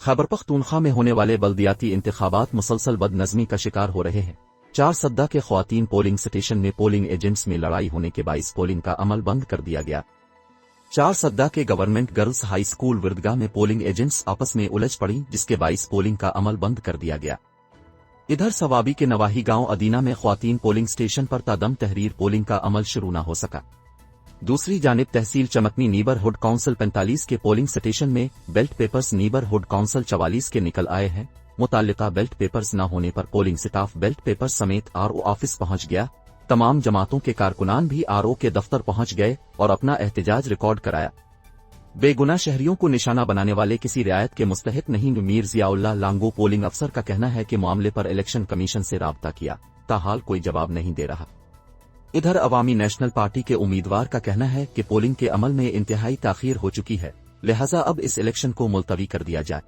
خیبر پختونخوا میں ہونے والے بلدیاتی انتخابات مسلسل بد نظمی کا شکار ہو رہے ہیں۔ 4 سدہ کے خواتین پولنگ سٹیشن میں پولنگ ایجنٹس میں لڑائی ہونے کے باعث پولنگ کا عمل بند کر دیا گیا۔ 4 سدہ کے گورنمنٹ گرلز ہائی اسکول وردگاہ میں پولنگ ایجنٹس آپس میں الجھ پڑی، جس کے باعث پولنگ کا عمل بند کر دیا گیا۔ ادھر سوابی کے نواحی گاؤں ادینہ میں خواتین پولنگ سٹیشن پر تادم تحریر پولنگ کا عمل شروع نہ ہو سکا۔ دوسری جانب تحصیل چمکنی نیبر ہوڈ کونسل 45 کے پولنگ سٹیشن میں ballot papers neighbourhood council 44 کے نکل آئے ہیں۔ متعلقہ بیلٹ پیپرز نہ ہونے پر پولنگ سٹاف بیلٹ پیپرز سمیت RO آفس پہنچ گیا۔ تمام جماعتوں کے کارکنان بھی RO کے دفتر پہنچ گئے اور اپنا احتجاج ریکارڈ کرایا۔ بے گناہ شہریوں کو نشانہ بنانے والے کسی رعایت کے مستحق نہیں۔ میر ضیاء اللہ لانگو پولنگ افسر کا کہنا ہے کہ معاملے پر الیکشن کمیشن سے رابطہ کیا، تاحال کوئی جواب نہیں دے رہا۔ ادھر عوامی نیشنل پارٹی کے امیدوار کا کہنا ہے کہ پولنگ کے عمل میں انتہائی تاخیر ہو چکی ہے، لہذا اب اس الیکشن کو ملتوی کر دیا جائے۔